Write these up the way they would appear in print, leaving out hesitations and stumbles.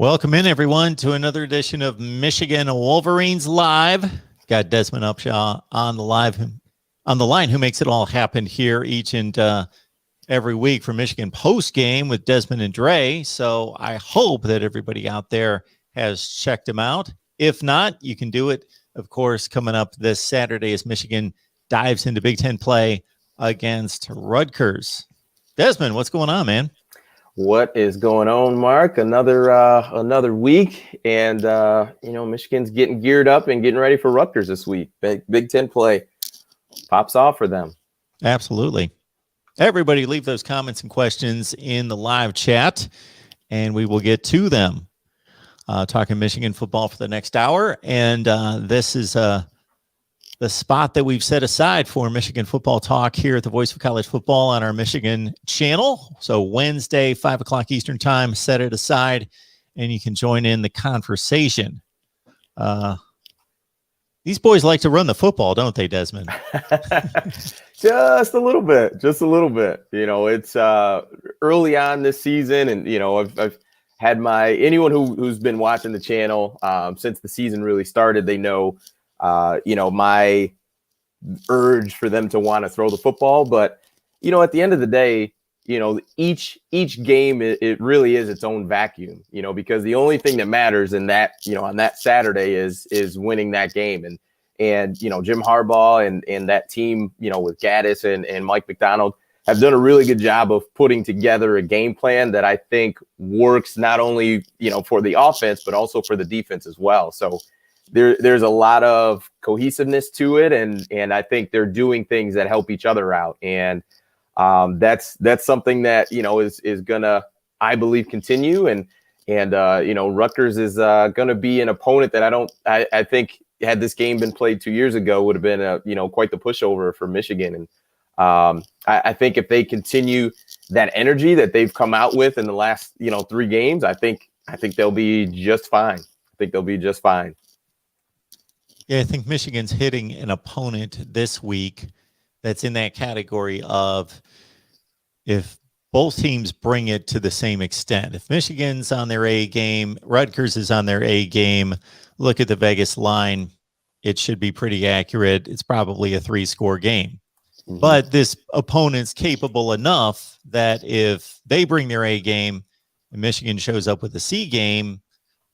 Welcome in, everyone, to another edition of Michigan Wolverines Live. Got Desmond Upshaw on the line, who makes it all happen here each and every week for Michigan Post Game with Desmond and Dre. So I hope that everybody out there has checked him out. If not, you can do it, of course, coming up this Saturday as Michigan dives into Big Ten play against Rutgers. Desmond, what's going on, man? What is going on, Mark? Another week, and Michigan's getting geared up and getting ready for Rutgers this week. Big Ten play pops off for them. Absolutely. Everybody, leave those comments and questions in the live chat, and we will get to them. Talking Michigan football for the next hour, and this is the spot that we've set aside for Michigan football talk here at the Voice of College Football on our Michigan channel. So Wednesday, 5 o'clock Eastern time, set it aside, and you can join in the conversation. These boys like to run the football, don't they, Desmond? Just a little bit. It's early on this season, and I've had anyone who's been watching the channel since the season really started. They know. My urge for them to want to throw the football. But, at the end of the day, each game, it really is its own vacuum, because the only thing that matters in that, on that Saturday is winning that game. And Jim Harbaugh and that team, with Gaddis and Mike McDonald have done a really good job of putting together a game plan that I think works not only, for the offense, but also for the defense as well. So, There's a lot of cohesiveness to it, and I think they're doing things that help each other out, and that's something that is gonna, I believe, continue, and Rutgers is gonna be an opponent that I think had this game been played 2 years ago would have been quite the pushover for Michigan, and I think if they continue that energy that they've come out with in the last 3 games, I think they'll be just fine. Yeah, I think Michigan's hitting an opponent this week that's in that category of if both teams bring it to the same extent. If Michigan's on their A game, Rutgers is on their A game, look at the Vegas line. It should be pretty accurate. It's probably a 3-score game. Mm-hmm. But this opponent's capable enough that if they bring their A game and Michigan shows up with a C game,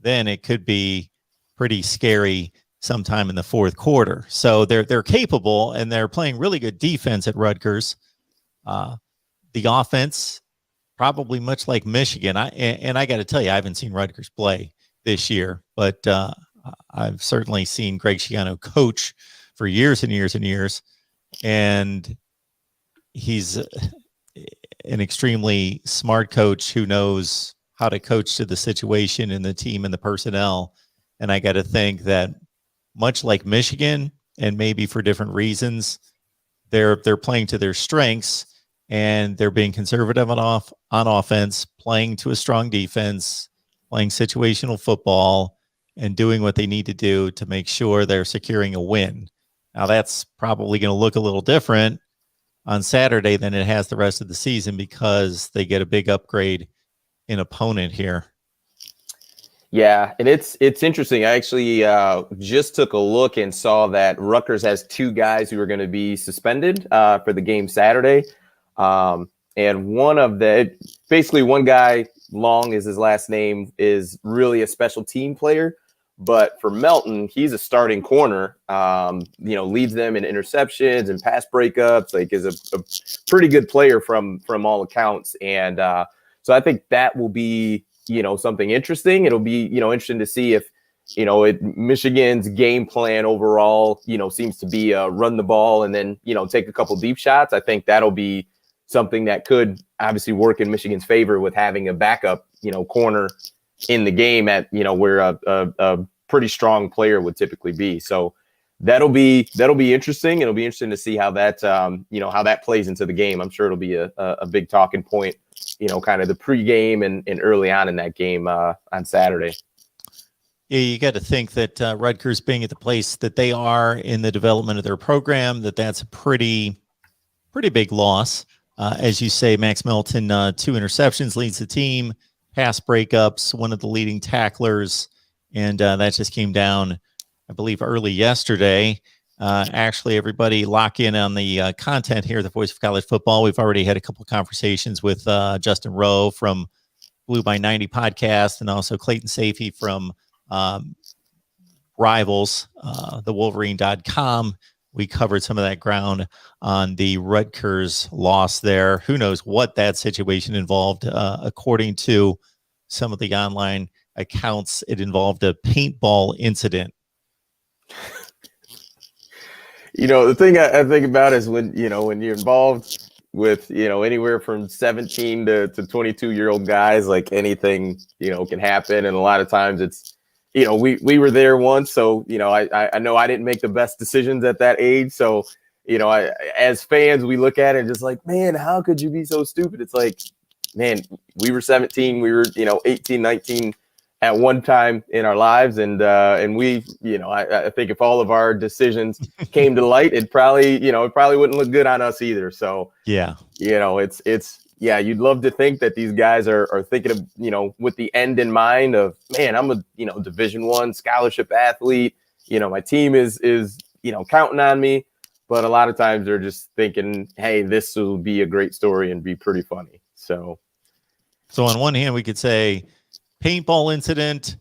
then it could be pretty scary sometime in the fourth quarter. So they're capable, and they're playing really good defense at Rutgers. The offense, probably much like Michigan. I got to tell you, I haven't seen Rutgers play this year, but I've certainly seen Greg Schiano coach for years and years and years, and he's an extremely smart coach who knows how to coach to the situation and the team and the personnel. And I got to think that much like Michigan, and maybe for different reasons, they're playing to their strengths, and they're being conservative on offense, playing to a strong defense, playing situational football, and doing what they need to do to make sure they're securing a win. Now, that's probably going to look a little different on Saturday than it has the rest of the season because they get a big upgrade in opponent here. Yeah, and it's interesting. I actually just took a look and saw that Rutgers has 2 guys who are going to be suspended for the game Saturday. And one guy, Long is his last name, is really a special team player. But for Melton, he's a starting corner, leads them in interceptions and pass breakups, is a pretty good player from all accounts. And so I think that will be something interesting. It'll be, interesting to see if, Michigan's game plan overall, seems to be run the ball and then, take a couple deep shots. I think that'll be something that could obviously work in Michigan's favor with having a backup, corner in the game at, where a pretty strong player would typically be. So that'll be interesting. It'll be interesting to see how that, how that plays into the game. I'm sure it'll be a big talking point, kind of the pregame and early on in that game on Saturday. Yeah, you got to think that Rutgers being at the place that they are in the development of their program, that's a pretty big loss. As you say, Max Melton, 2 interceptions, leads the team, pass breakups, one of the leading tacklers, and that just came down, I believe, early yesterday. Actually, everybody lock in on the content here, the Voice of College Football. We've already had a couple of conversations with Justin Rowe from Blue by 90 podcast, and also Clayton Safey from Rivals, the Wolverine.com. We covered some of that ground on the Rutgers loss there. Who knows what that situation involved? According to some of the online accounts, it involved a paintball incident. The thing I think about is when you're involved with, anywhere from 17 to 22-year-old guys, like anything, can happen. And a lot of times it's, we were there once. So, I know I didn't make the best decisions at that age. So, as fans, we look at it just like, man, how could you be so stupid? It's like, man, we were 17, we were, 18, 19 at one time in our lives. And we, I think if all of our decisions came to light, it probably wouldn't look good on us either. So, yeah, yeah, you'd love to think that these guys are thinking of, with the end in mind of, man, I'm a, Division I scholarship athlete. My team is counting on me. But a lot of times they're just thinking, hey, this will be a great story and be pretty funny. So on one hand, we could say paintball incident.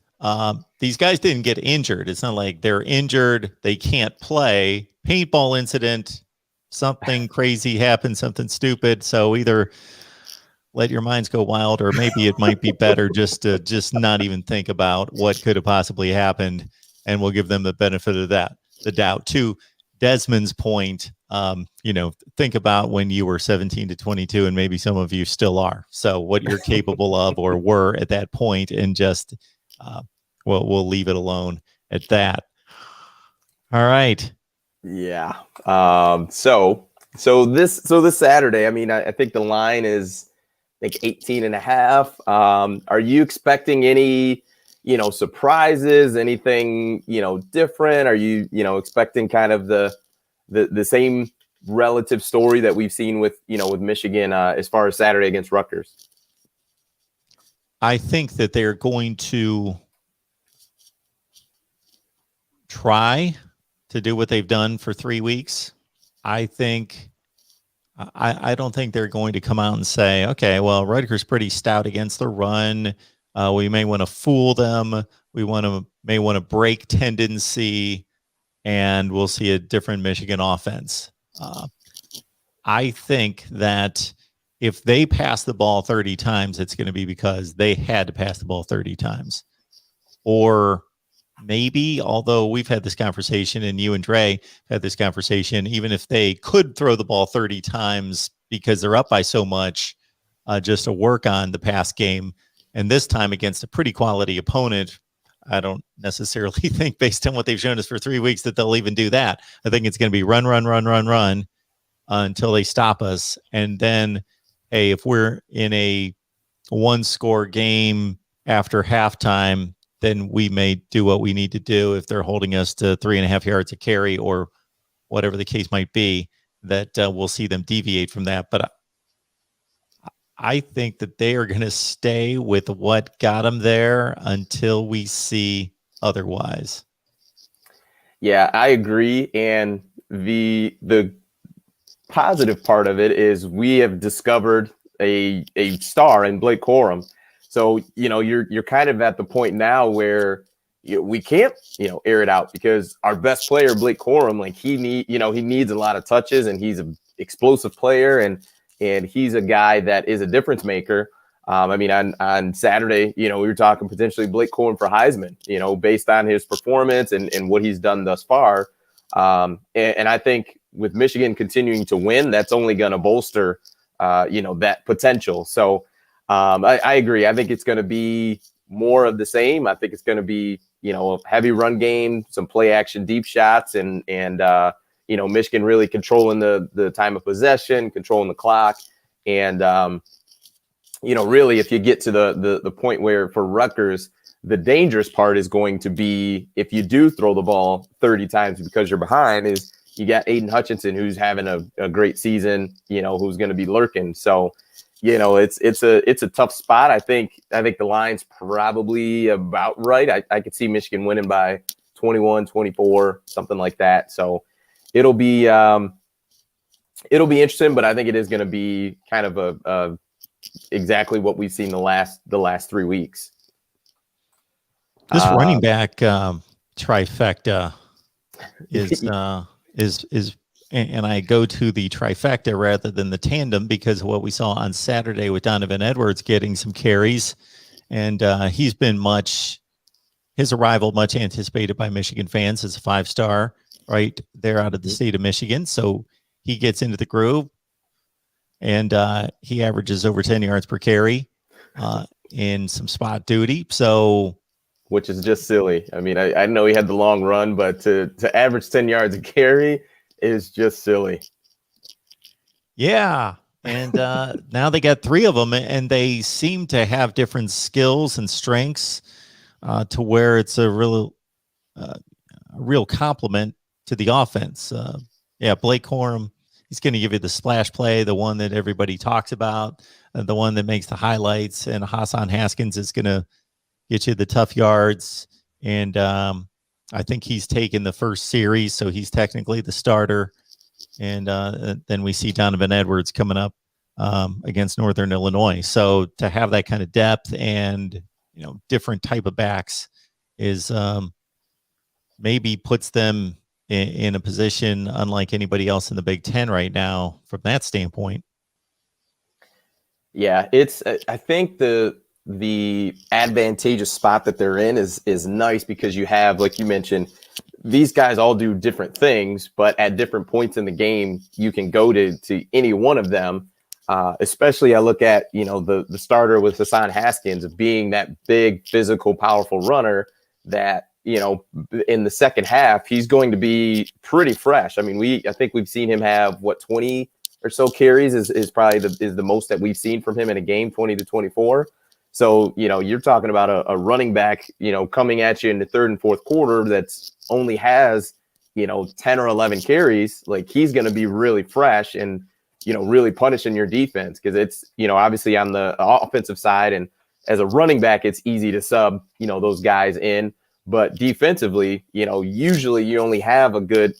These guys didn't get injured. It's not like they're injured, they can't play. Paintball incident, something crazy happened, something stupid. So either let your minds go wild, or maybe it might be better just to not even think about what could have possibly happened, and we'll give them the benefit of the doubt. To Desmond's point, think about when you were 17 to 22, and maybe some of you still are. So what you're capable of or were at that point, and just we'll leave it alone at that. All right. Yeah. So this Saturday, I mean, I think the line is, I think 18.5. Are you expecting any, surprises, anything, different? Are you, expecting kind of the same relative story that we've seen with Michigan as far as Saturday against Rutgers? I think that they're going to try to do what they've done for 3 weeks. I don't think they're going to come out and say, okay, well, Rutgers pretty stout against the run. We may want to fool them. We may want to break tendency, and we'll see a different Michigan offense. I think that if they pass the ball 30 times, it's going to be because they had to pass the ball 30 times. Or maybe, although we've had this conversation, and you and Dre had this conversation, even if they could throw the ball 30 times because they're up by so much, just to work on the pass game. And this time against a pretty quality opponent, I don't necessarily think, based on what they've shown us for 3 weeks, that they'll even do that. I think it's going to be run until they stop us. And then, hey, if we're in a one-score game after halftime, then we may do what we need to do if they're holding us to 3.5 yards a carry, or whatever the case might be, that we'll see them deviate from that. But I think that they are going to stay with what got them there until we see otherwise. Yeah, I agree. And the positive part of it is we have discovered a star in Blake Corum. So, you're kind of at the point now where we can't, air it out, because our best player, Blake Corum, like he needs a lot of touches, and he's an explosive player, and he's a guy that is a difference maker. I mean, on Saturday, we were talking potentially Blake Corum for Heisman, based on his performance and what he's done thus far. And I think with Michigan continuing to win, that's only going to bolster, that potential. So I agree. I think it's going to be more of the same. I think it's going to be, a heavy run game, some play action, deep shots, and Michigan really controlling the time of possession, controlling the clock. And, really, if you get to the point where for Rutgers, the dangerous part is going to be, if you do throw the ball 30 times because you're behind, is you got Aiden Hutchinson, who's having a great season, who's going to be lurking. So, it's a tough spot. I think the line's probably about right. I could see Michigan winning by 21, 24, something like that. So it'll be interesting, but I think it is going to be kind of a exactly what we've seen the last 3 weeks. This running back trifecta is and I go to the trifecta rather than the tandem because of what we saw on Saturday with Donovan Edwards getting some carries, and he's been his arrival much anticipated by Michigan fans as a 5-star right there out of the state of Michigan. So he gets into the groove, and he averages over 10 yards per carry in some spot duty. So, which is just silly. I mean, I know he had the long run, but to average 10 yards a carry is just silly. Yeah. And now they got 3 of them, and they seem to have different skills and strengths to where it's a real compliment to the offense. Blake Corum, he's going to give you the splash play, the one that everybody talks about, the one that makes the highlights, and Hassan Haskins is going to get you the tough yards. And I think he's taken the first series, so he's technically the starter. And then we see Donovan Edwards coming up against Northern Illinois. So to have that kind of depth and different type of backs is maybe puts them in a position unlike anybody else in the Big Ten right now from that standpoint. Yeah, I think the advantageous spot that they're in is nice because you have, like you mentioned, these guys all do different things, but at different points in the game, you can go to any one of them. Especially I look at, the starter with Hassan Haskins of being that big, physical, powerful runner that, in the second half, he's going to be pretty fresh. I mean, I think we've seen him have 20 or so carries is probably the most that we've seen from him in a game, 20 to 24. So, you're talking about a running back, coming at you in the third and fourth quarter that's only has, 10 or 11 carries. Like, he's going to be really fresh and, really punishing your defense because it's, obviously on the offensive side and as a running back, it's easy to sub, those guys in. But defensively, usually you only have a good,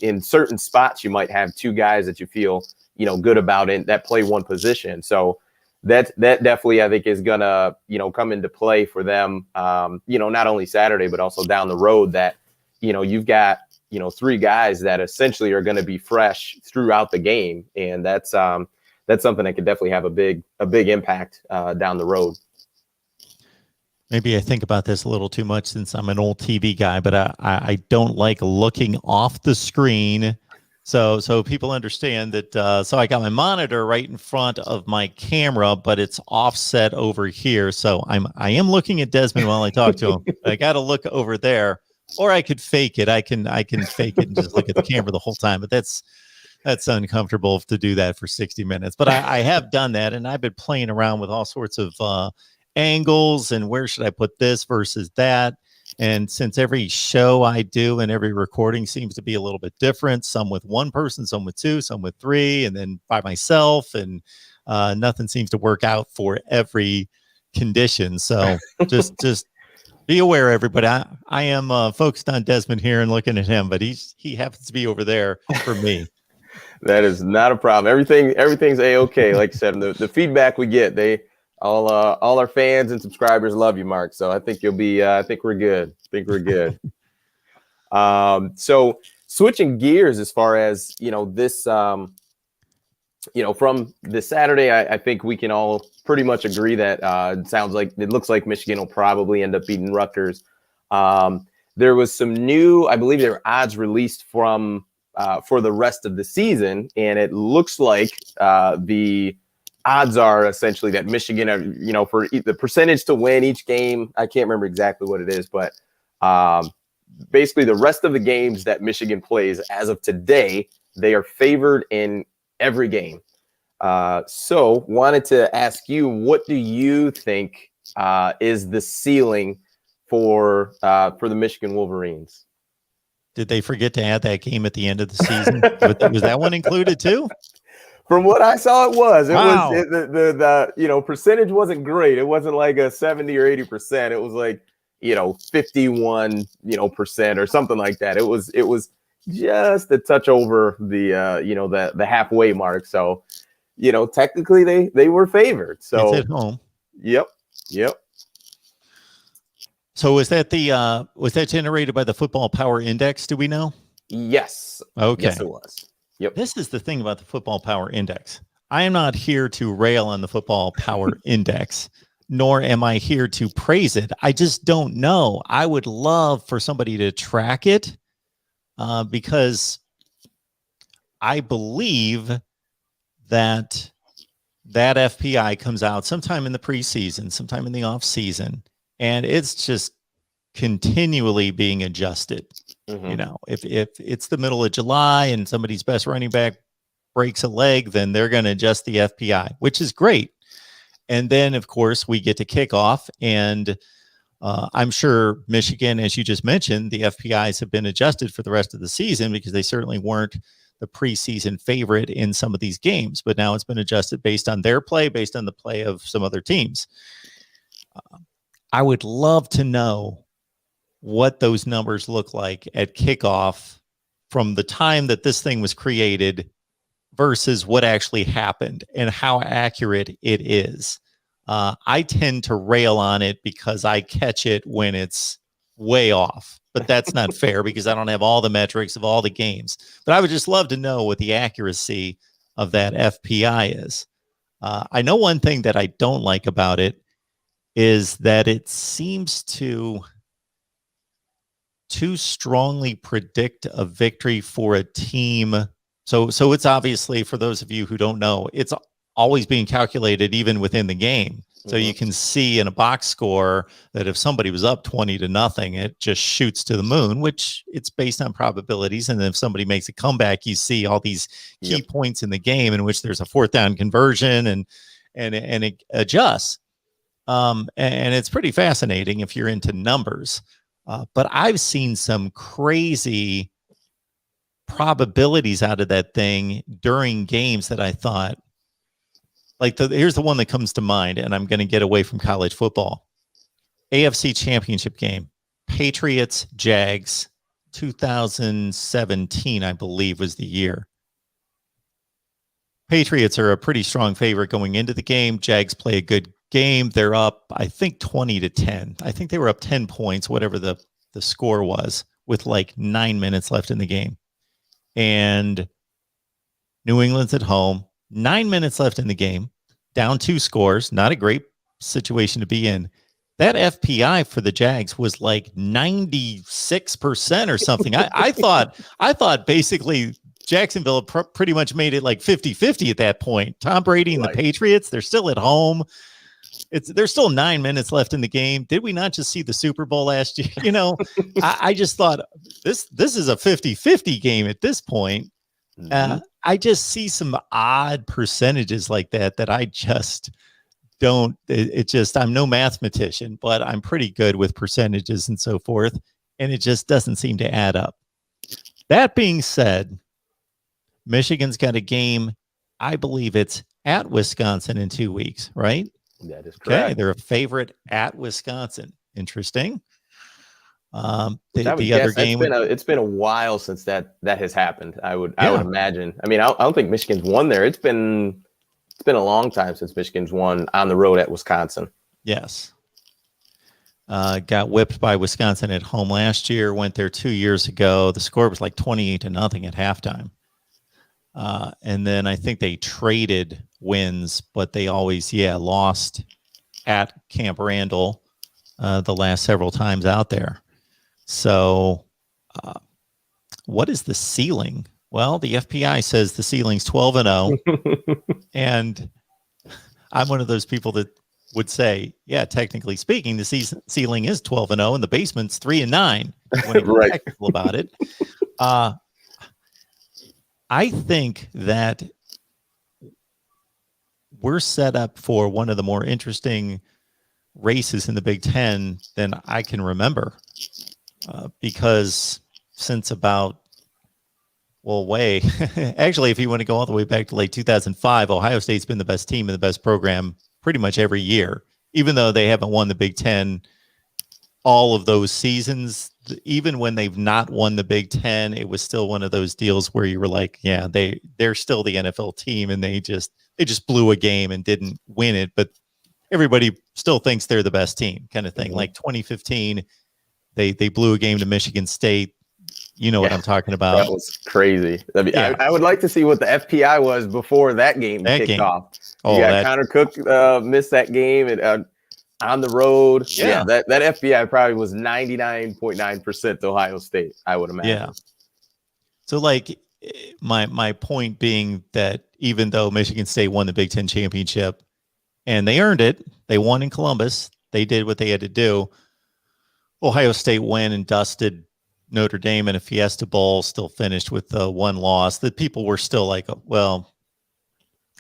in certain spots, you might have 2 guys that you feel, good about in that play one position. So that definitely, I think, is going to, come into play for them, not only Saturday, but also down the road that, you've got, 3 guys that essentially are going to be fresh throughout the game. And that's something that could definitely have a big impact down the road. Maybe I think about this a little too much since I'm an old TV guy, but I don't like looking off the screen. So people understand that. So I got my monitor right in front of my camera, but it's offset over here. So I am looking at Desmond while I talk to him. I got to look over there, or I could fake it. I can fake it and just look at the camera the whole time. But that's uncomfortable to do that for 60 minutes. But I have done that, and I've been playing around with all sorts of angles and where should I put this versus that. And since every show I do and every recording seems to be a little bit different, some with one person, some with 2, some with 3, and then by myself, and nothing seems to work out for every condition. So just be aware, everybody. I am focused on Desmond here and looking at him, but he happens to be over there for me. That is not a problem. Everything's A-okay. Like I said, the feedback we get, all our fans and subscribers love you, Mark. So I think I think we're good. So switching gears as far as, this, from this Saturday, I think we can all pretty much agree that it looks like Michigan will probably end up beating Rutgers. There was some new, I believe there were odds released for the rest of the season. And it looks like the odds are essentially that Michigan, for the percentage to win each game, I can't remember exactly what it is, but basically the rest of the games that Michigan plays as of today, they are favored in every game. So wanted to ask you, what do you think is the ceiling for the Michigan Wolverines? Did they forget to add that game at the end of the season? Was that one included too? From what I saw, it was. Wow. The percentage wasn't great. It wasn't like a 70 or 80%. It was like 51 percent or something like that. It was just a touch over the halfway mark. So technically they were favored. So it's at home. Yep. So was that generated by the Football Power Index? Do we know? Yes. Okay. Yes, it was. Yep. This is the thing about the Football Power Index. I am not here to rail on the Football Power Index, nor am I here to praise it. I just don't know. I would love for somebody to track it because I believe that FPI comes out sometime in the preseason, sometime in the off season, and it's just continually being adjusted. Mm-hmm. If it's the middle of July and somebody's best running back breaks a leg, then they're going to adjust the FPI, which is great. And then, of course, we get to kickoff, and I'm sure Michigan, as you just mentioned, the FPIs have been adjusted for the rest of the season because they certainly weren't the preseason favorite in some of these games. But now it's been adjusted based on their play, based on the play of some other teams. I would love to know what those numbers look like at kickoff from the time that this thing was created versus what actually happened and how accurate it is. I tend to rail on it because I catch it when it's way off, but that's not fair because I don't have all the metrics of all the games. But I would just love to know what the accuracy of that FPI is. I know one thing that I don't like about it is that it seems to too strongly predict a victory for a team. So it's obviously, for those of you who don't know, it's always being calculated even within the game. So you can see in a box score that if somebody was up 20-0, it just shoots to the moon, which it's based on probabilities. And then if somebody makes a comeback, you see all these key points in the game in which there's a fourth down conversion and it adjusts. And it's pretty fascinating if you're into numbers. But I've seen some crazy probabilities out of that thing during games that I thought, like here's the one that comes to mind, and I'm going to get away from college football. AFC Championship game, Patriots-Jags, 2017, I believe, was the year. Patriots are a pretty strong favorite going into the game. Jags play a good game. They're up, I think, 20-10. I think they were up 10 points, whatever the score was, with like 9 minutes left in the game. And New England's at home, 9 minutes left in the game, down 2 scores, not a great situation to be in. That FPI for the Jags was like 96% or something. I thought basically Jacksonville pretty much made it like 50-50 at that point. Tom Brady and the Patriots, they're still at home. There's still 9 minutes left in the game. Did we not just see the Super Bowl last year? I just thought this is a 50-50 game at this point. I just see some odd percentages like that I just don't. I'm no mathematician, but I'm pretty good with percentages and so forth. And it just doesn't seem to add up. That being said, Michigan's got a game. I believe it's at Wisconsin in 2 weeks, right? That is correct. Okay, they're a favorite at Wisconsin. Interesting. The other game. It's been a while since that has happened. I would imagine. I mean, I don't think Michigan's won there. It's been a long time since Michigan's won on the road at Wisconsin. Yes. Got whipped by Wisconsin at home last year. Went there 2 years ago. The score was like 28-0 at halftime. And then I think they traded wins, but they always, lost at Camp Randall the last several times out there. So what is the ceiling? Well, the FPI says the ceiling's 12-0. And I'm one of those people that would say, yeah, technically speaking, the ceiling is 12-0 and the basement's 3-9 when you're technical about it. I think that we're set up for one of the more interesting races in the Big Ten than I can remember. Because since about well, way. Actually, if you want to go all the way back to late 2005, Ohio State's been the best team and the best program pretty much every year, even though they haven't won the Big Ten all of those seasons. Even when they've not won the Big Ten, it was still one of those deals where you were like, yeah, they're still the NFL team, and they just blew a game and didn't win it, but everybody still thinks they're the best team, kind of thing. Like 2015, they blew a game to Michigan State. You know what I'm talking about. That was crazy. I mean, I would like to see what the FPI was before that game kicked off. Oh, Connor Cook missed that game and on the road. Yeah, that FPI probably was 99.9% Ohio State, I would imagine. Yeah. So, like, my point being that even though Michigan State won the Big Ten championship and they earned it, they won in Columbus, they did what they had to do. Ohio State went and dusted Notre Dame in a Fiesta Bowl, still finished with one loss. The people were still like, well,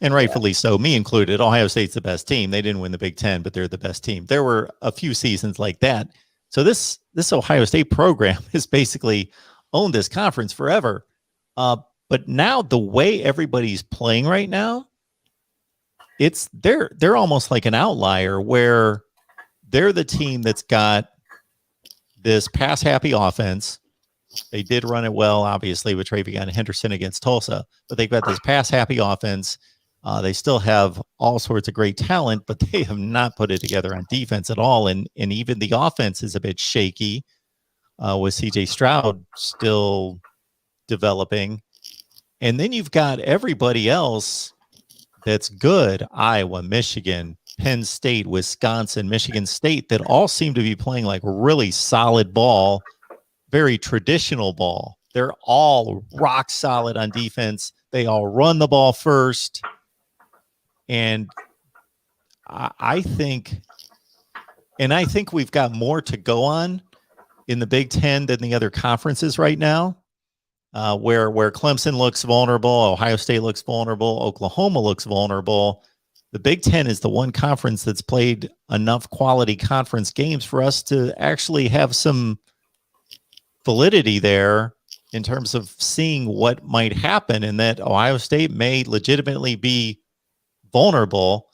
and rightfully so, me included, Ohio State's the best team. They didn't win the Big Ten, but they're the best team. There were a few seasons like that. So this Ohio State program has basically owned this conference forever. But now the way everybody's playing right now, they're almost like an outlier where they're the team that's got this pass-happy offense. They did run it well, obviously, with Travion Henderson against Tulsa, but they've got this pass-happy offense. They still have all sorts of great talent, but they have not put it together on defense at all. And even the offense is a bit shaky with C.J. Stroud still developing. And then you've got everybody else that's good: Iowa, Michigan, Penn State, Wisconsin, Michigan State, that all seem to be playing like really solid ball, very traditional ball. They're all rock solid on defense. They all run the ball first. And I think we've got more to go on in the Big Ten than the other conferences right now, where Clemson looks vulnerable, Ohio State looks vulnerable, Oklahoma looks vulnerable. The Big Ten is the one conference that's played enough quality conference games for us to actually have some validity there in terms of seeing what might happen, and that Ohio State may legitimately be vulnerable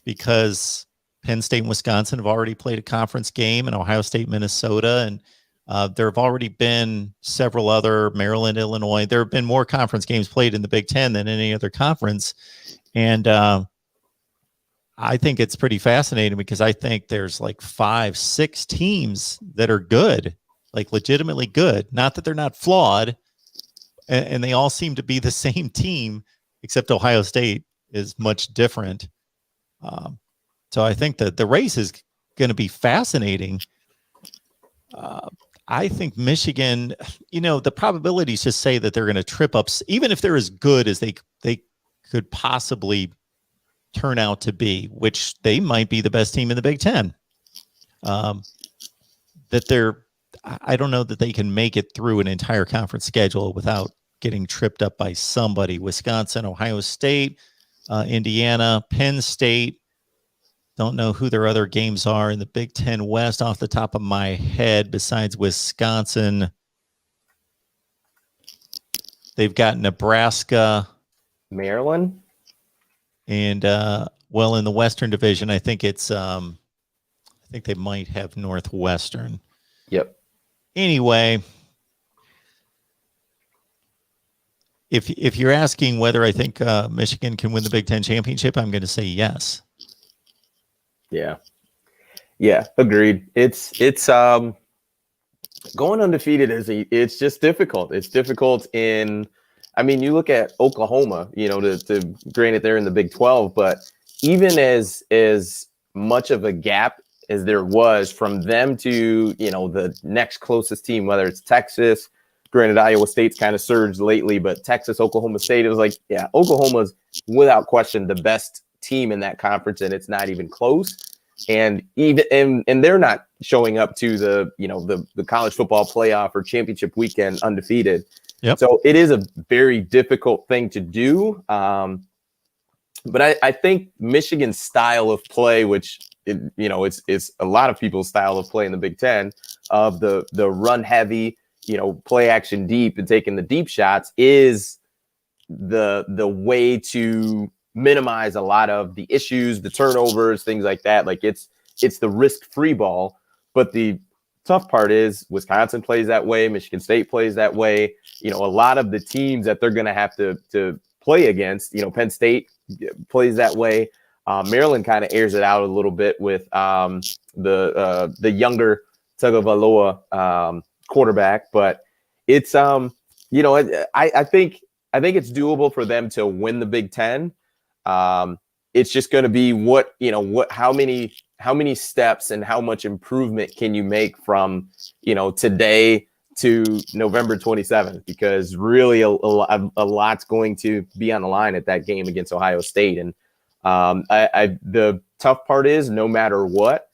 because Penn State and Wisconsin have already played a conference game, and Ohio State, Minnesota, and there have already been several other, Maryland, Illinois. There have been more conference games played in the Big Ten than any other conference. And I think it's pretty fascinating because I think there's like 5-6 teams that are good, like legitimately good. Not that they're not flawed, and they all seem to be the same team, except Ohio State is much different. So I think that the race is going to be fascinating. I think Michigan, the probabilities just say that they're going to trip up, even if they're as good as they could possibly turn out to be, which they might be the best team in the Big Ten. I don't know that they can make it through an entire conference schedule without getting tripped up by somebody. Wisconsin, Ohio State, Indiana, Penn State. Don't know who their other games are in the Big Ten West off the top of my head besides Wisconsin. They've got Nebraska. Maryland. And, in the Western Division, I think it's, I think they might have Northwestern. Yep. Anyway, if you're asking whether I think Michigan can win the Big Ten championship, I'm going to say yes. Yeah, agreed. It's going undefeated it's just difficult. It's difficult you look at Oklahoma, to granted they're in the Big 12, but even as much of a gap as there was from them to, the next closest team, whether it's Texas, granted Iowa State's kind of surged lately, but Texas, Oklahoma State, it was like, yeah, Oklahoma's without question the best team in that conference, and it's not even close. And they're not showing up to the college football playoff or championship weekend undefeated. Yep. So it is a very difficult thing to do. But I think Michigan's style of play, which it's a lot of people's style of play in the Big Ten, of the run heavy, play action deep and taking the deep shots is the way to minimize a lot of the issues, the turnovers, things like that. Like it's the risk-free ball. But the tough part is Wisconsin plays that way, Michigan State plays that way. A lot of the teams that they're going to have to play against, Penn State plays that way. Maryland kind of airs it out a little bit with the younger Tagovailoa quarterback, but it's I think it's doable for them to win the Big Ten. It's just going to be how many steps and how much improvement can you make from today to November 27th, because really a lot's going to be on the line at that game against Ohio State. And the tough part is, no matter what,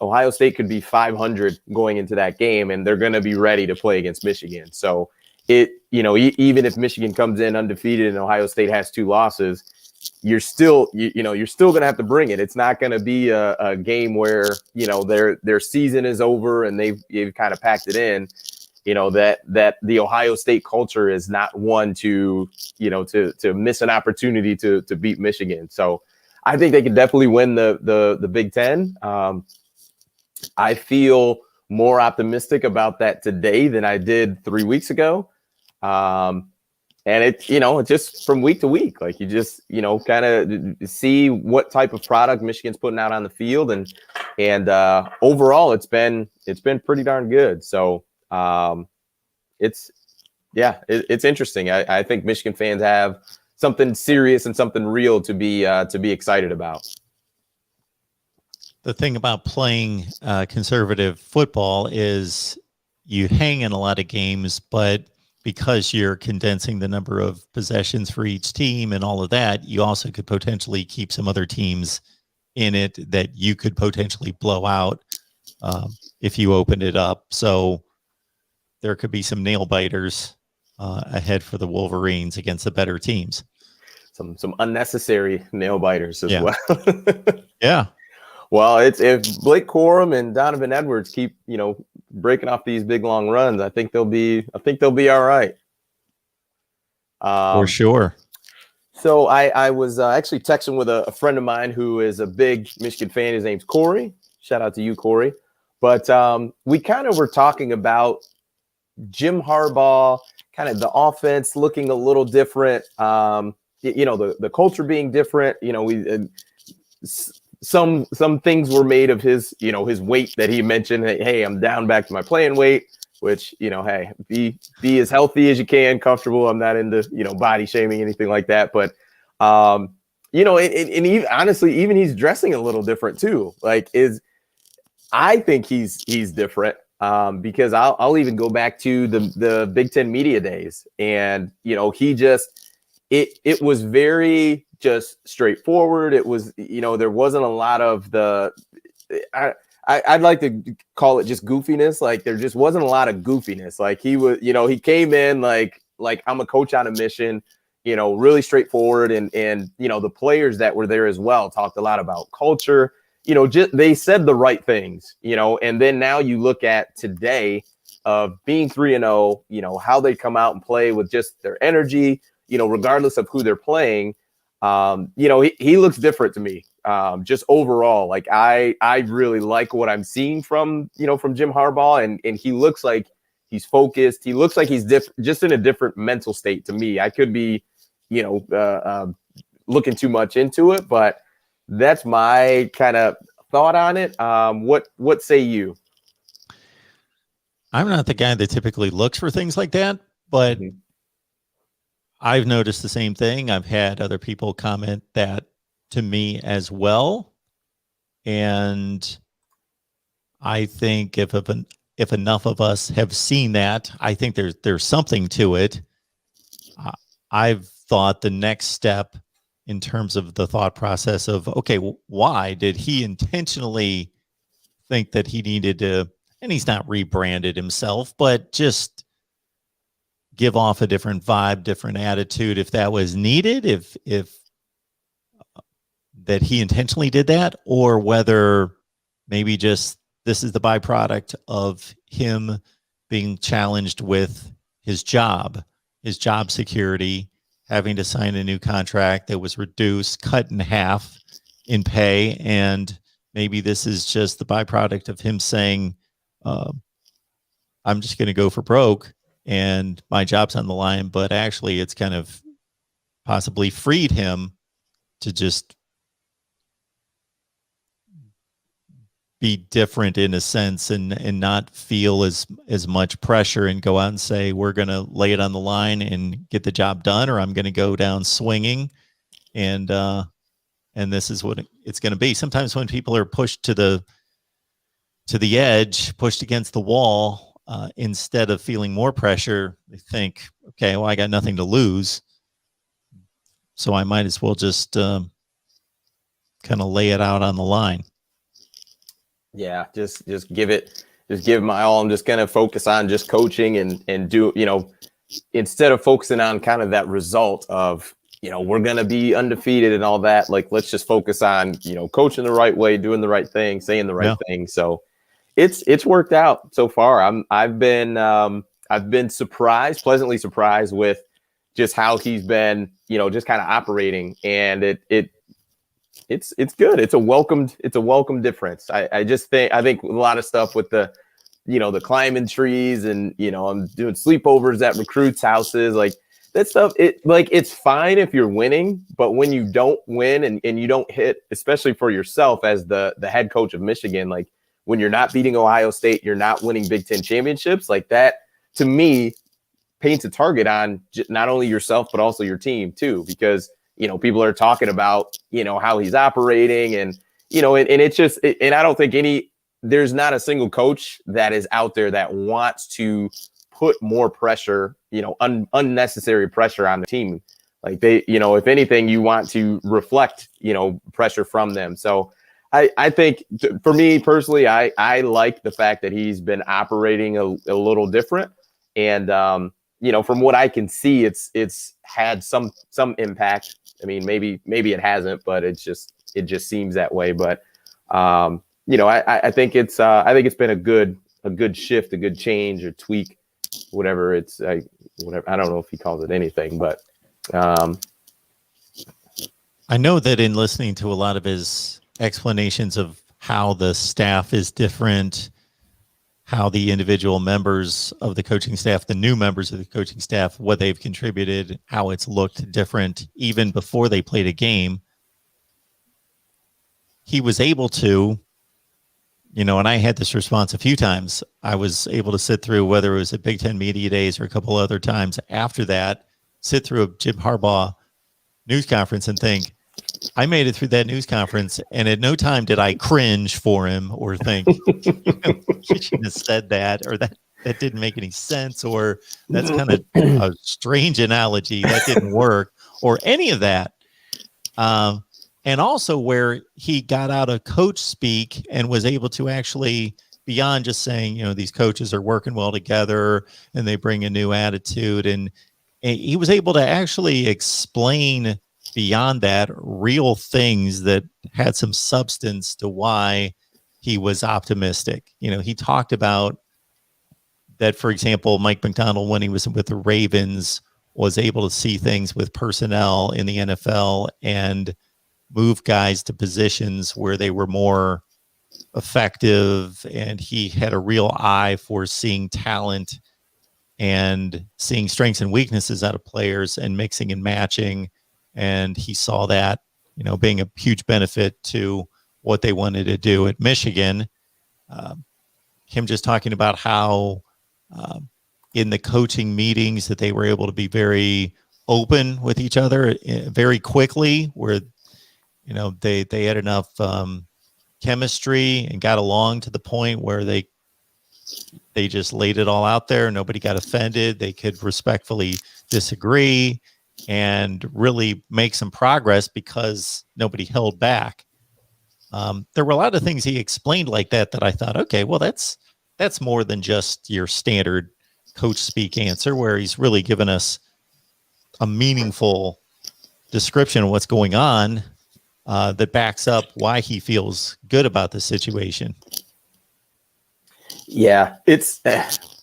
Ohio State could be 500 going into that game, and they're going to be ready to play against Michigan. So even if Michigan comes in undefeated and Ohio State has 2 losses, you're still going to have to bring it. It's not going to be a game where their season is over and they've kind of packed it in. That the Ohio State culture is not one to miss an opportunity to beat Michigan. So I think they can definitely win the Big Ten. I feel more optimistic about that today than I did 3 weeks ago. And it's just from week to week, like you just, kind of see what type of product Michigan's putting out on the field. And overall it's been pretty darn good. So it's interesting. I think Michigan fans have something serious and something real to be excited about. The thing about playing conservative football is you hang in a lot of games, but because you're condensing the number of possessions for each team and all of that, you also could potentially keep some other teams in it that you could potentially blow out if you opened it up. So there could be some nail biters ahead for the Wolverines against the better teams. Some unnecessary nail biters as well. Yeah. Well, if Blake Corum and Donovan Edwards keep, breaking off these big long runs, I think they'll be all right. For sure. So I was actually texting with a friend of mine who is a big Michigan fan. His name's Corey. Shout out to you, Corey. But we kind of were talking about Jim Harbaugh, kind of the offense looking a little different. The culture being different. Some things were made of his weight that he mentioned. Hey, I'm down back to my playing weight, which, hey, be as healthy as you can, comfortable. I'm not into, body shaming, anything like that. But, and even, honestly, even he's dressing a little different too. I think he's different because I'll even go back to the Big Ten media days. And, he just, it was very just straightforward. It was, there wasn't a lot of I'd like to call it just goofiness. Like there just wasn't a lot of goofiness. Like he was, he came in like I'm a coach on a mission, really straightforward. And the players that were there as well talked a lot about culture, they said the right things, and then now you look at today of being 3-0, how they come out and play with just their energy, regardless of who they're playing. He looks different to me. Just overall, like I really like what I'm seeing from Jim Harbaugh, and he looks like he's focused. He looks like he's just in a different mental state to me. I could be, looking too much into it, but that's my kind of thought on it. What say you? I'm not the guy that typically looks for things like that, but I've noticed the same thing. I've had other people comment that to me as well. And I think if enough of us have seen that, I think there's something to it. I've thought the next step in terms of the thought process of, okay, why did he intentionally think that he needed to, and he's not rebranded himself, but just give off a different vibe, different attitude if that was needed, if that he intentionally did that, or whether maybe just this is the byproduct of him being challenged with his job security, having to sign a new contract that was reduced, cut in half in pay. And maybe this is just the byproduct of him saying, I'm just going to go for broke and my job's on the line. But actually, it's kind of possibly freed him to just be different in a sense and not feel as much pressure and go out and say, we're going to lay it on the line and get the job done, or I'm going to go down swinging. And this is what it's going to be. Sometimes when people are pushed to the edge, pushed against the wall, instead of feeling more pressure, they think, okay, well, I got nothing to lose, so I might as well just kind of lay it out on the line. Yeah, just give my all. I'm just going to focus on just coaching and do, instead of focusing on kind of that result of, we're going to be undefeated and all that. Like, let's just focus on, coaching the right way, doing the right thing, saying the right thing. So it's worked out so far. I've been surprised, pleasantly surprised with just how he's been, just kind of operating, and it's good. It's a welcome difference. I think a lot of stuff with the, the climbing trees and, I'm doing sleepovers at recruits' houses, like that stuff. It's fine if you're winning, but when you don't win and you don't hit, especially for yourself as the head coach of Michigan, like when you're not beating Ohio State, you're not winning Big Ten championships, like that to me paints a target on not only yourself, but also your team too, because people are talking about, how he's operating and, and it's just, and I don't think there's not a single coach that is out there that wants to put more pressure, unnecessary pressure on the team. Like they, if anything, you want to reflect, pressure from them. So I think for me personally, I like the fact that he's been operating a little different. And, from what I can see, it's had some impact. I mean, maybe it hasn't, but it just seems that way. But I think it's been a good shift, a good change or tweak, whatever it's whatever. I don't know if he calls it anything, but I know that in listening to a lot of his explanations of how the staff is different, how the individual members of the coaching staff, the new members of the coaching staff, what they've contributed, how it's looked different even before they played a game. He was able to, and I had this response a few times. I was able to sit through, whether it was at Big Ten Media Days or a couple other times after that, sit through a Jim Harbaugh news conference and think, I made it through that news conference, and at no time did I cringe for him or think, he shouldn't have said that, or that didn't make any sense, or that's kind of a strange analogy, that didn't work, or any of that. And also where he got out of coach speak and was able to actually, beyond just saying, these coaches are working well together and they bring a new attitude, and he was able to actually explain beyond that real things that had some substance to why he was optimistic. He talked about that, for example, Mike McDonald, when he was with the Ravens, was able to see things with personnel in the NFL and move guys to positions where they were more effective. And he had a real eye for seeing talent and seeing strengths and weaknesses out of players and mixing and matching. And he saw that, being a huge benefit to what they wanted to do at Michigan. Him just talking about how in the coaching meetings that they were able to be very open with each other very quickly, where, they had enough chemistry and got along to the point where they just laid it all out there. Nobody got offended. They could respectfully disagree and really make some progress because nobody held back. There were a lot of things he explained like that I thought, okay, well, that's more than just your standard coach speak answer, where he's really given us a meaningful description of what's going on that backs up why he feels good about the situation. Yeah, it's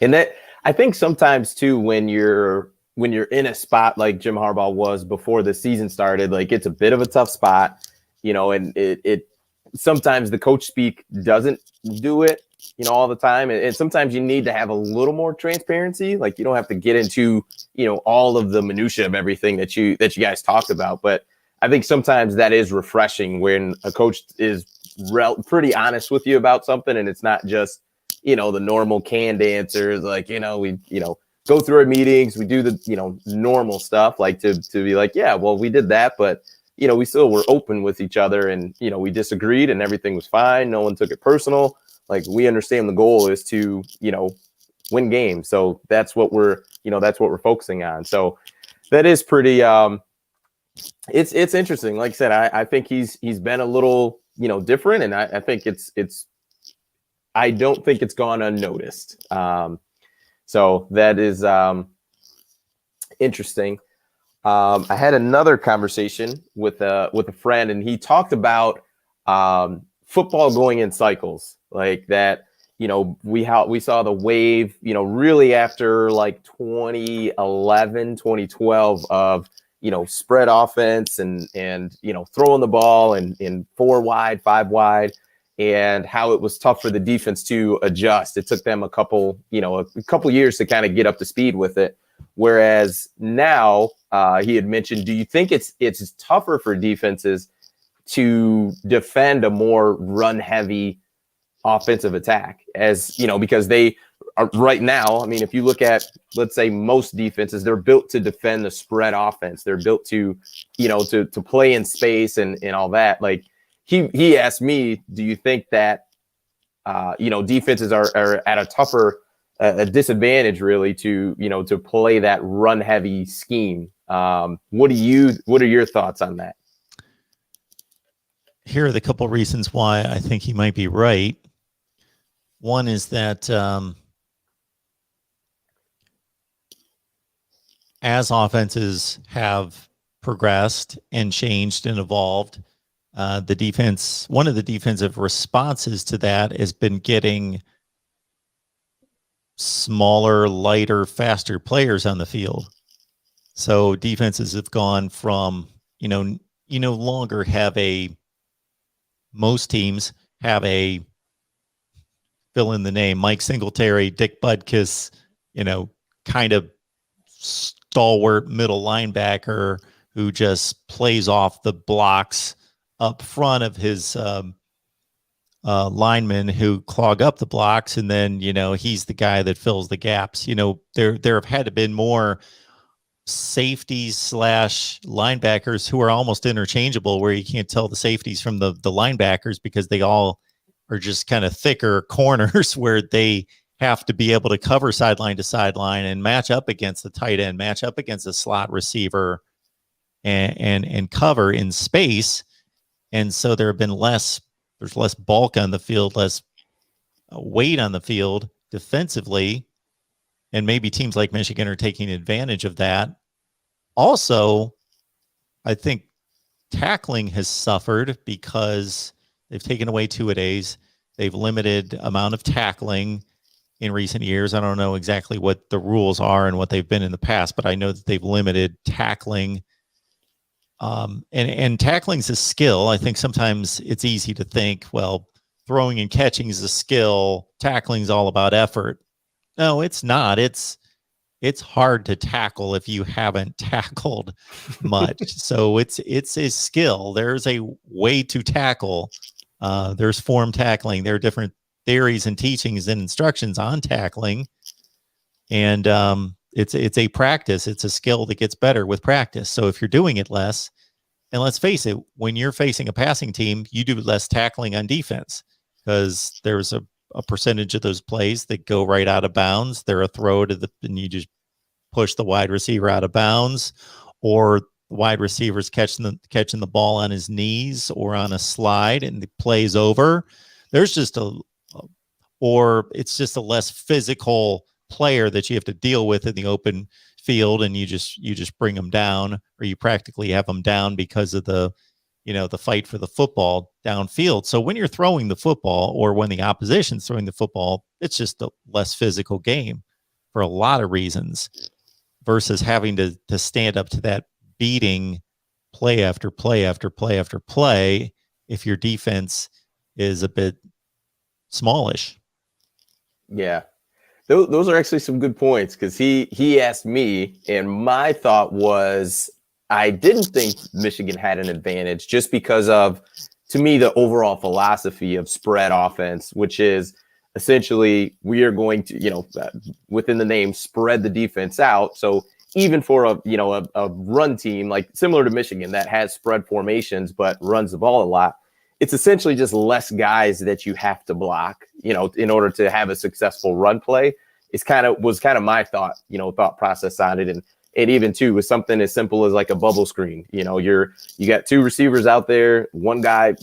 and that I think sometimes too when you're in a spot like Jim Harbaugh was before the season started, like it's a bit of a tough spot, and it sometimes the coach speak doesn't do it, all the time, and sometimes you need to have a little more transparency. Like you don't have to get into all of the minutia of everything that you guys talked about, but I think sometimes that is refreshing when a coach is pretty honest with you about something, and it's not just the normal canned answers, like, we, go through our meetings, we do the, normal stuff, like to be like, yeah, well, we did that, but, we still were open with each other, and, we disagreed and everything was fine. No one took it personal. Like, we understand the goal is to, win games. So that's what we're focusing on. So that is pretty, it's interesting. Like I said, I think he's been a little, different, and I think I don't think it's gone unnoticed. So that is interesting. I had another conversation with a friend, and he talked about football going in cycles, like that. We saw the wave, really after like 2011, 2012 of spread offense and throwing the ball and 4 wide, 5 wide. And how it was tough for the defense to adjust. It took them a couple years to kind of get up to speed with it. Whereas now, he had mentioned, do you think it's tougher for defenses to defend a more run-heavy offensive attack? As because they are right now. I mean, if you look at, let's say, most defenses, they're built to defend the spread offense. They're built to to play in space and all that. Like, he asked me, do you think that, defenses are at a tougher a disadvantage really to, to play that run heavy scheme? What are your thoughts on that? Here are the couple reasons why I think he might be right. One is that as offenses have progressed and changed and evolved, one of the defensive responses to that has been getting smaller, lighter, faster players on the field. So defenses have gone from, you no longer most teams have a, fill in the name, Mike Singletary, Dick Butkus, kind of stalwart middle linebacker who just plays off the blocks up front of his linemen who clog up the blocks, and then he's the guy that fills the gaps. There have had to been more safeties / linebackers who are almost interchangeable, where you can't tell the safeties from the linebackers because they all are just kind of thicker corners where they have to be able to cover sideline to sideline and match up against the tight end, match up against the slot receiver, and cover in space. And so there's less bulk on the field, less weight on the field defensively. And maybe teams like Michigan are taking advantage of that. Also, I think tackling has suffered because they've taken away two-a-days. They've limited amount of tackling in recent years. I don't know exactly what the rules are and what they've been in the past, but I know that they've limited tackling. And tackling's a skill. I think sometimes it's easy to think, well, throwing and catching is a skill. Tackling's all about effort. No, it's not. It's hard to tackle if you haven't tackled much. So it's a skill. There's a way to tackle. There's form tackling. There are different theories and teachings and instructions on tackling. And it's a practice. It's a skill that gets better with practice. So if you're doing it less, and let's face it, when you're facing a passing team, you do less tackling on defense because there's a percentage of those plays that go right out of bounds. They're a throw and you just push the wide receiver out of bounds, or the wide receiver's catching the ball on his knees or on a slide and the play's over. There's just it's just a less physical player that you have to deal with in the open field, and you just bring them down, or you practically have them down because of the the fight for the football downfield. So when you're throwing the football, or when the opposition's throwing the football, it's just a less physical game for a lot of reasons, versus having to stand up to that beating play after play after play after play if your defense is a bit smallish. Yeah. Those are actually some good points, because he asked me, and my thought was I didn't think Michigan had an advantage, just because of, to me, the overall philosophy of spread offense, which is essentially we are going to, within the name, spread the defense out. So even for a run team, like similar to Michigan that has spread formations but runs the ball a lot, it's essentially just less guys that you have to block, in order to have a successful run play. Was kind of my thought process on it. And even too, with something as simple as like a bubble screen, you got two receivers out there, one guy,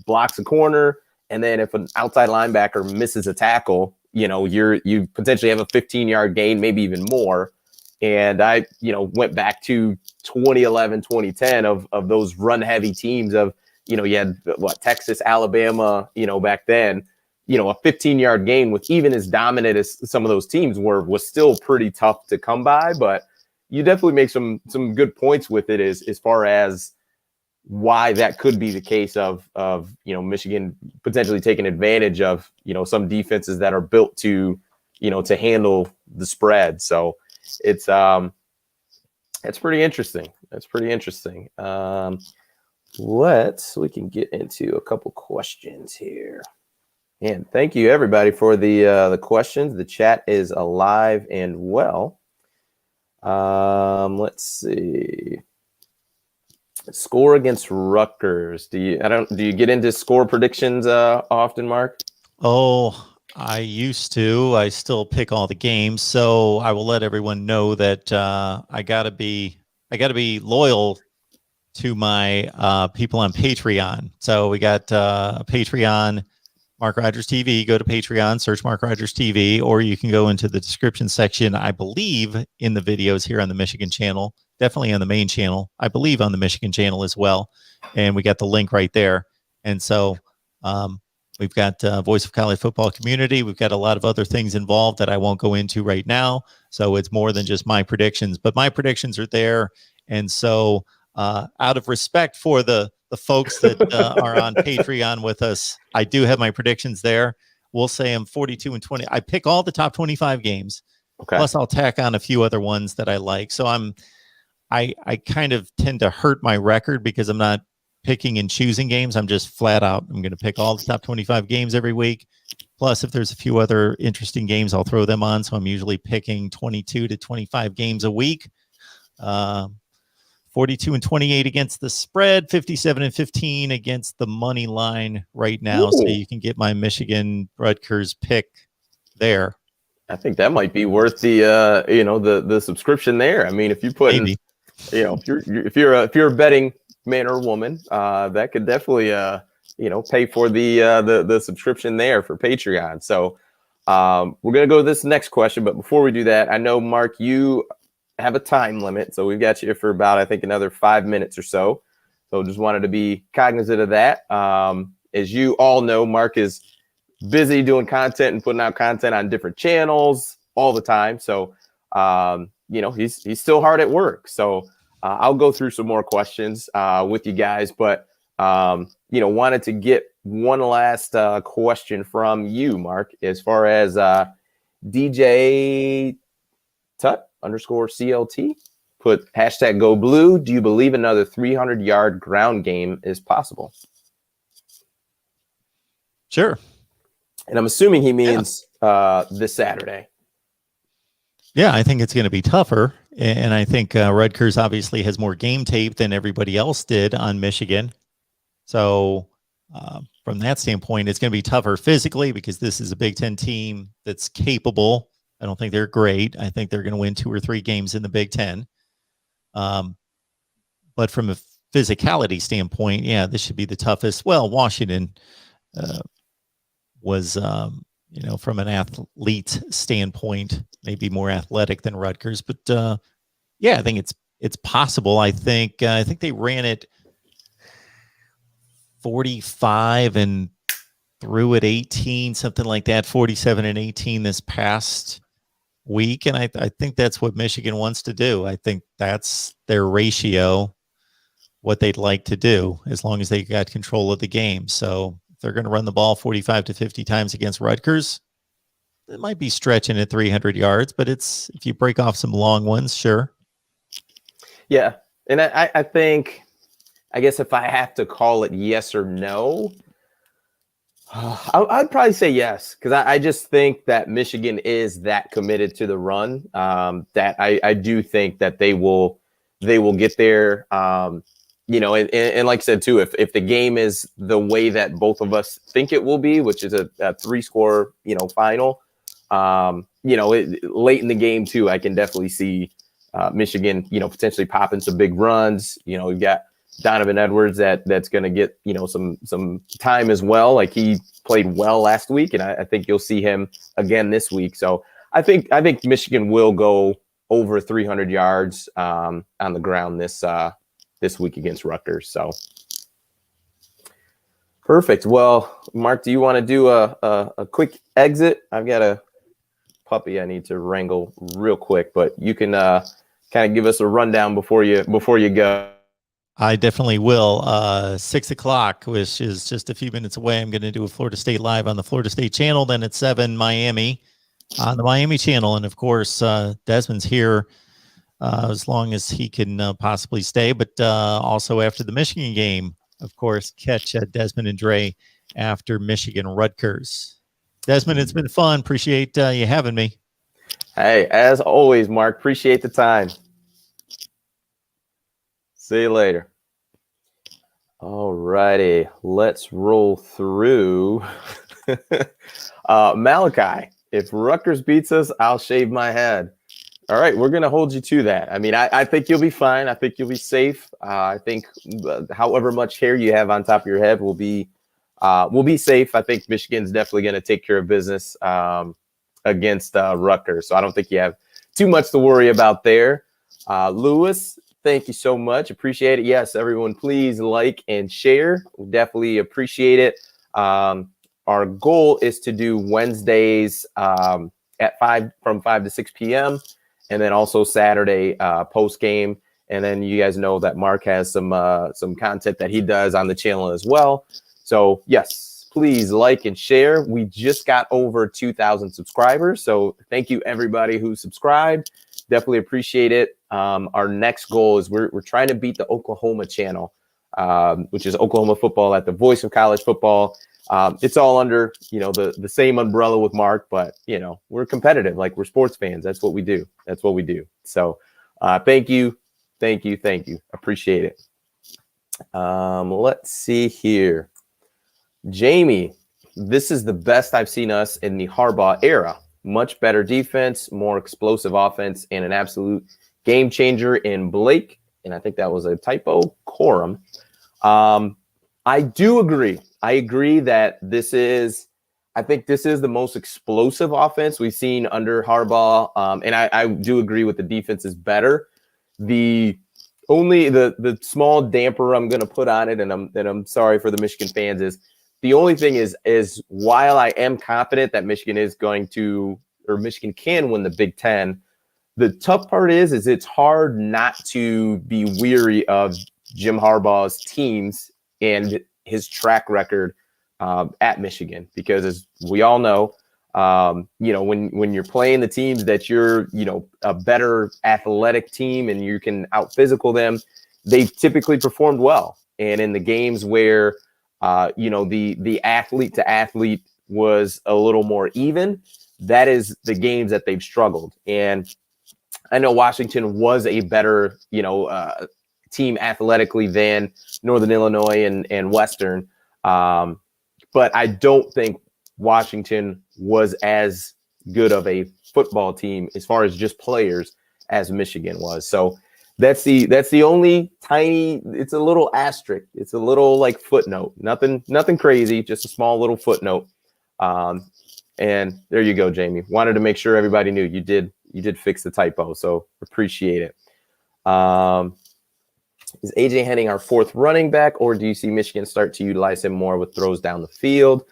blocks a corner. And then if an outside linebacker misses a tackle, you potentially have a 15-yard gain, maybe even more. And I, went back to 2011, 2010 of those run heavy teams of, you had Texas, Alabama, back then, a 15-yard gain with even as dominant as some of those teams was still pretty tough to come by. But you definitely make some good points with it as far as why that could be the case of Michigan potentially taking advantage of, some defenses that are built to handle the spread. So it's pretty interesting. That's pretty interesting. We can get into a couple questions here. And thank you everybody for the questions. The chat is alive and well. Let's see. Score against Rutgers. Do you get into score predictions often, Mark? Oh, I used to. I still pick all the games, so I will let everyone know that I gotta be loyal to my people on Patreon. So we got Patreon, Mark Rogers TV. Go to Patreon, search Mark Rogers TV, or you can go into the description section, I believe, in the videos here on the Michigan channel, definitely on the main channel, I believe on the Michigan channel as well. And we got the link right there. And so we've got Voice of College Football Community. We've got a lot of other things involved that I won't go into right now. So it's more than just my predictions, but my predictions are there. And so out of respect for the folks that are on Patreon with us, I do have my predictions there. We'll say I'm 42-20. I pick all the top 25 games. Okay. Plus I'll tack on a few other ones that I like. So I kind of tend to hurt my record because I'm not picking and choosing games. I'm just flat out. I'm going to pick all the top 25 games every week. Plus, if there's a few other interesting games, I'll throw them on. So I'm usually picking 22 to 25 games a week. 42-28 against the spread, 57-15 against the money line right now. Ooh. So you can get my Michigan Rutgers pick there. I think that might be worth the subscription there. I mean, if you put, if you're a betting man or woman, that could definitely pay for the subscription there for Patreon. So we're gonna go to this next question, but before we do that, I know, Mark, you have a time limit, so we've got you for about, I think, another 5 minutes or so. So just wanted to be cognizant of that. As you all know, Mark is busy doing content and putting out content on different channels all the time. So he's still hard at work. So I'll go through some more questions with you guys, but wanted to get one last question from you, Mark, as far as DJ Tut _CLT put hashtag go blue. Do you believe another 300-yard ground game is possible? Sure. And I'm assuming he means this Saturday. Yeah, I think it's going to be tougher. And I think Rutgers obviously has more game tape than everybody else did on Michigan. So from that standpoint, it's going to be tougher physically because this is a Big Ten team that's capable. I don't think they're great. I think they're going to win 2 or 3 games in the Big Ten. But from a physicality standpoint, yeah, this should be the toughest. Well, Washington was, from an athlete standpoint, maybe more athletic than Rutgers. But yeah, I think it's possible. I think they ran it. 45 and threw at 18, something like that, 47 and 18 this past week. And I think that's what Michigan wants to do. I think that's their ratio, what they'd like to do, as long as they got control of the game. So if they're going to run the ball 45 to 50 times against Rutgers, it might be stretching at 300 yards, but it's, if you break off some long ones, sure. Yeah. And I think, I guess if I have to call it yes or no, I'd probably say yes, because I just think that Michigan is that committed to the run, that I do think that they will get there. And like I said too, if the game is the way that both of us think it will be, which is a 3-score final, late in the game too, I can definitely see Michigan potentially popping some big runs. We've got Donovan Edwards that's going to get some time as well. Like, he played well last week, and I think you'll see him again this week. So I think Michigan will go over 300 yards on the ground this week against Rutgers. So perfect. Well, Mark, do you want to do a quick exit? I've got a puppy I need to wrangle real quick, but you can kind of give us a rundown before you go. I definitely will. 6 o'clock, which is just a few minutes away, I'm going to do a Florida State Live on the Florida State channel. Then at 7, Miami on the Miami channel. And of course, Desmond's here as long as he can possibly stay. But also after the Michigan game, of course, catch Desmond and Dre after Michigan Rutgers. Desmond, it's been fun. Appreciate you having me. Hey, as always, Mark, appreciate the time. See you later. All righty, let's roll through. Malachi, if Rutgers beats us, I'll shave my head. All right, we're going to hold you to that. I mean, I think you'll be fine. I think you'll be safe. I think however much hair you have on top of your head will be safe. I think Michigan's definitely going to take care of business against Rutgers. So I don't think you have too much to worry about there. Lewis, thank you so much. Appreciate it. Yes, everyone, please like and share. We definitely appreciate it. Our goal is to do Wednesdays at 5 to 6 p.m. and then also Saturday post game. And then you guys know that Mark has some content that he does on the channel as well. So yes, please like and share. We just got over 2,000 subscribers. So thank you everybody who subscribed. Definitely appreciate it. Our next goal is we're trying to beat the Oklahoma channel, which is Oklahoma Football at the Voice of College Football. It's all under, the same umbrella with Mark, but, we're competitive. Like, we're sports fans. That's what we do. So thank you. Appreciate it. Let's see here. Jamie, this is the best I've seen us in the Harbaugh era. Much better defense, more explosive offense, and an absolute game changer in Blake. And I think that was a typo, Corum. I do agree. I agree that I think this is the most explosive offense we've seen under Harbaugh. And I do agree with the defense is better. The small damper I'm going to put on it, and I'm sorry for the Michigan fans, is the only thing is while I am confident that Michigan can win the Big Ten, the tough part is it's hard not to be weary of Jim Harbaugh's teams and his track record at Michigan, because as we all know, when you're playing the teams that you're, a better athletic team and you can out physical them, they've typically performed well. And in the games where, the athlete to athlete was a little more even, that is the games that they've struggled. And I know Washington was a better, team athletically than Northern Illinois and Western. But I don't think Washington was as good of a football team as far as just players as Michigan was. So that's the only tiny, it's a little asterisk. It's a little like footnote, nothing crazy, just a small little footnote. And there you go, Jamie. Wanted to make sure everybody knew you did fix the typo. So appreciate it. Is AJ Henning our fourth running back, or do you see Michigan start to utilize him more with throws down the field?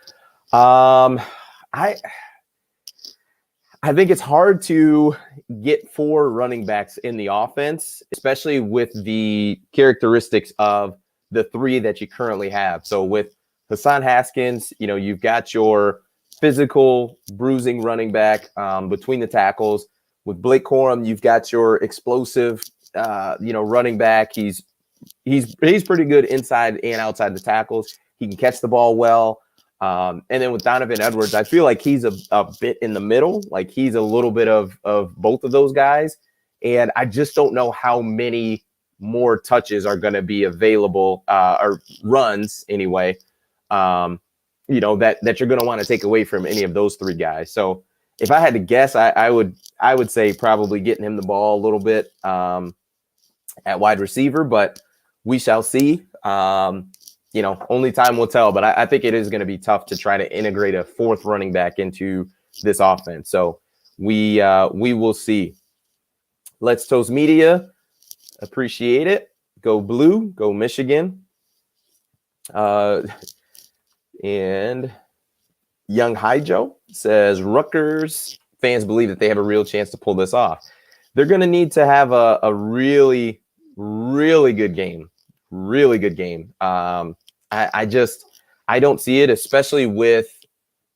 I think it's hard to get 4 running backs in the offense, especially with the characteristics of the 3 that you currently have. So with Hassan Haskins, you've got your physical bruising running back between the tackles. With Blake Corum, you've got your explosive, running back. He's pretty good inside and outside the tackles. He can catch the ball well. And then with Donovan Edwards, I feel like he's a bit in the middle. Like he's a little bit of both of those guys. And I just don't know how many more touches are going to be available, or runs anyway, that you're going to want to take away from any of those 3 guys. So if I had to guess, I would say probably getting him the ball a little bit at wide receiver, but we shall see. Only time will tell, but I think it is going to be tough to try to integrate a 4th running back into this offense. So we will see. Let's Toast Media. Appreciate it. Go Blue, go Michigan. And Young Haijo says Rutgers fans believe that they have a real chance to pull this off. They're going to need to have a really, really good game. Really good game. I don't see it, especially with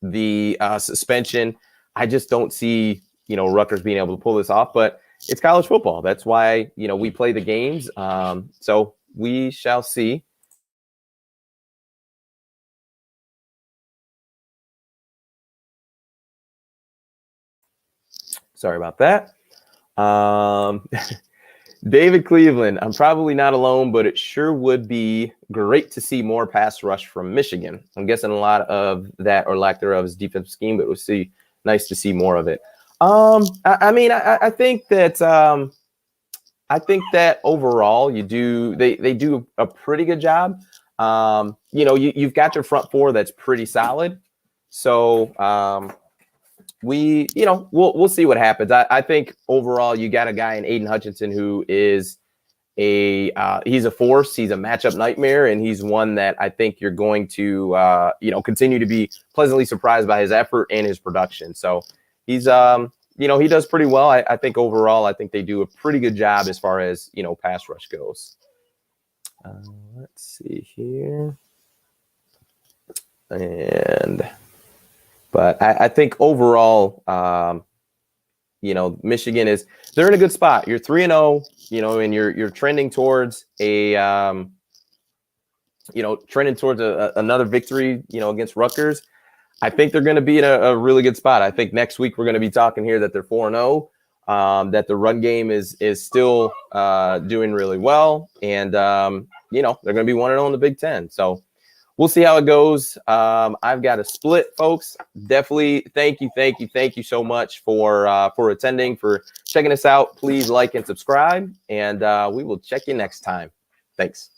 the suspension. I just don't see, Rutgers being able to pull this off, but it's college football. That's why, we play the games. So we shall see. Sorry about that. David Cleveland, I'm probably not alone, but it sure would be great to see more pass rush from Michigan. I'm guessing a lot of that, or lack thereof, is defensive scheme, but it was nice to see more of it. I think that overall they do a pretty good job. You've got your front 4 that's pretty solid. So we'll see what happens. I think overall you got a guy in Aiden Hutchinson who is he's a force. He's a matchup nightmare, and he's one that I think you're going to continue to be pleasantly surprised by his effort and his production. So he's he does pretty well. I think overall I think they do a pretty good job as far as pass rush goes. Let's see here. But I think overall, Michigan they're in a good spot. You're 3-0, and you're trending towards another victory, against Rutgers. I think they're going to be in a really good spot. I think next week we're going to be talking here that they're 4-0, that the run game is still doing really well, and they're going to be 1-0 in the Big Ten. So we'll see how it goes. I've got a split, folks. Definitely thank you so much for attending, for checking us out. Please like and subscribe, and we will check you next time. Thanks.